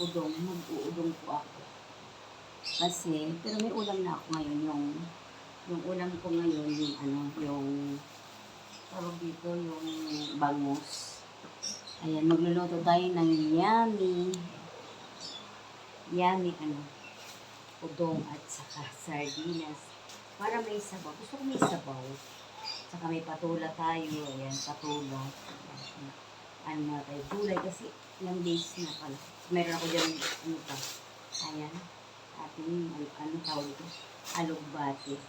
udong. Mag-uudong po ako. Kasi, pero may ulam na ako ngayon. Yung ulam ko ngayon, yung tawag dito, yung bangus. Ayan, magluluto tayo ng yummy, udong at saka sardinas. Para may sabaw. Gusto ko may sabaw. Saka may patula tayo. Ayan, patula. Tayo, gulay kasi ilang days na pala. Meron ako dyan, ayan, ating, tawag ito? Alugbati.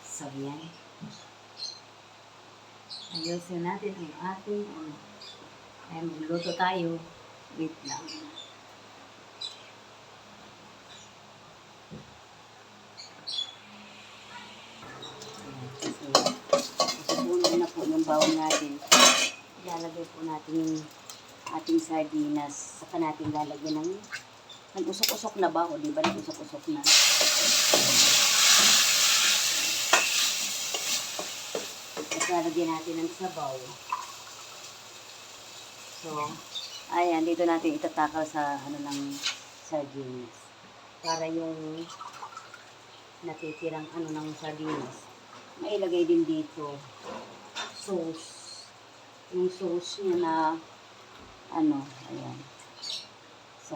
So, yan. Ayusin natin ang ating, ayan, magluto tayo. Wait lang. Susunan na po yung bawang natin. Ilalagay po natin yung ating sardinas. Saka natin lalagyan ng nag-usok-usok na ba? O diba nag-usok-usok na? At lalagyan natin ng sabaw. So, ayan, dito natin itatakal sa ng sardinas. Para yung natitirang ng sardinas. Mailagay din dito sauce. Yung sauce niya na ayan. So,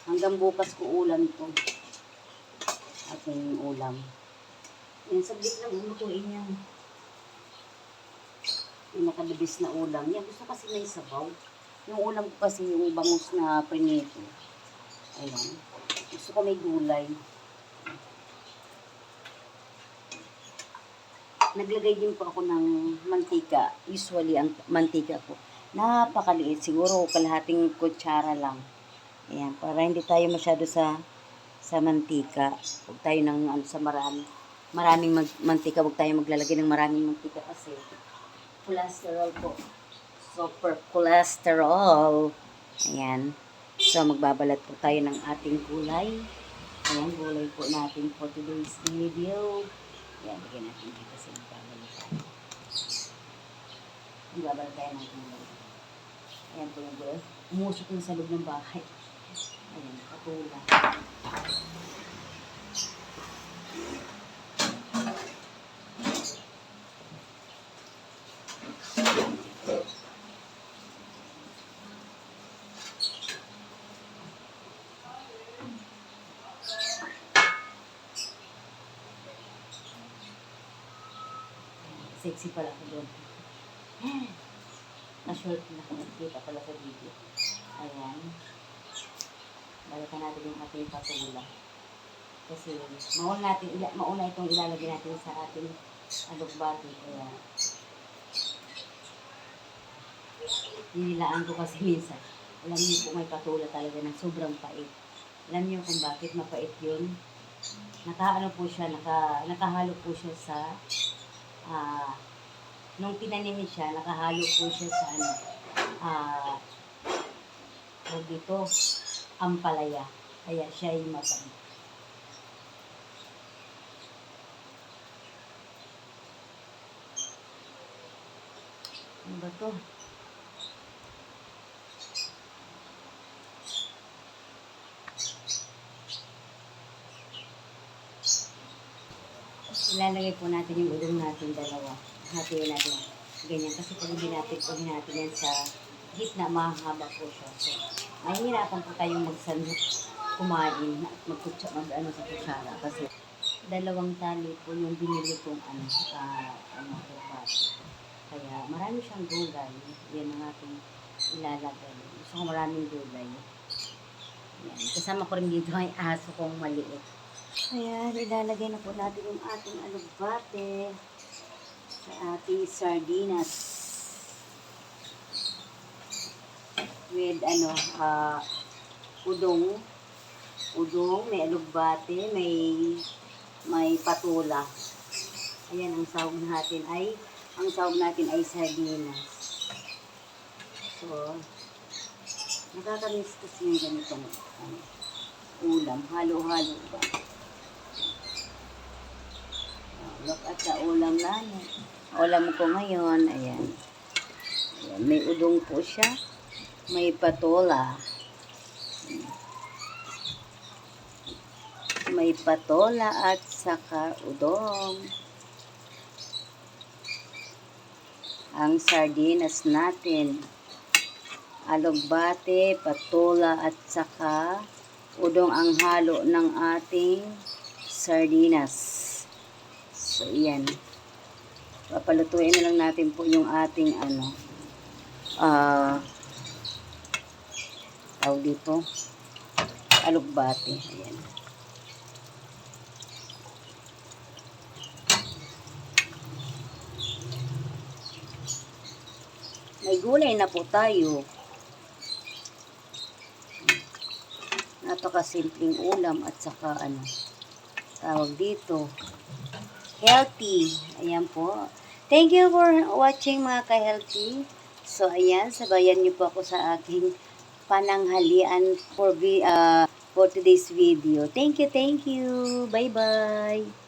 hanggang bukas ko ulam ito. Ating ulam. Yan, sabik lang umutuin yan. Yung nakalabis na ulam. Yan, gusto kasi may sabaw. Yung ulam ko kasi yung bangus na prinito. Ayan. Gusto ko may gulay. Naglagay din po ako ng mantika. Usually, ang mantika ko, napakaliit. Siguro, kalahating kutsara lang. Ayan, para hindi tayo masyado sa mantika. Huwag tayo sa maraming mantika. Huwag tayo maglalagay ng maraming mantika kasi cholesterol po. Super cholesterol. Ayan. So, magbabalat po tayo ng ating gulay. Ayan, gulay po natin for today's video. Ayan, bigyan natin dito kasi magbabalat tayo. Magbabalat tayo ng gulay. Ayan po yung gulay. Umusok na sa loob ng bahay. Ayan, patula. Sexy pala ako doon. Na-short na. Kita pala sa video. Ayan. Balikan natin yung ating patula. Kasi mauna itong ilalagay natin sa ating alugbati. Kaya nilaan ko kasi minsan. Alam niyo po may patula talaga na sobrang pait. Alam niyo kung bakit mapait yun? Nakahalo po siya sa nung tinanim siya, nakahalo po siya sa dito, ampalaya. Kaya siya ay mapait. Ano ba to? Ilalagay po natin yung udong natin dalawa. Hatiin natin. Ganyan. Kasi pag hindi natin yan sa gitna, mahaba po siya. So, mahihirapan po tayong kumain at sa kutsara. Kasi dalawang tali po yung binili kong kaya marami siyang gulay. Yan ang ating ilalagay. Gusto ko maraming gulay. Yan. Kasama ko rin dito ay aso kong maliit. Ayan, ilalagay na po natin yung ating alugbate sa ating sardinas with udong, may alugbate, may patula. Ayan, ang sahog natin ay sardinas. So, nakakamiss kasi yung ganito ulam, halo-halo ba? Look at the ulam namin. Ulam ko ngayon, ayan. Ayan, may udong po siya. May patola. May patola at saka udong. Ang sardinas natin. Alugbate, patola at saka udong ang halo ng ating sardinas. So, yan. Papalutuin na lang natin po yung ating tawag dito, alugbate. Ayan. May gulay na po tayo. Napakasimpleng ulam at saka tawag dito, healthy. Ayan po. Thank you for watching mga ka-healthy. So, ayan, sabayan niyo po ako sa aking pananghalian for today's video. Thank you, thank you. Bye-bye.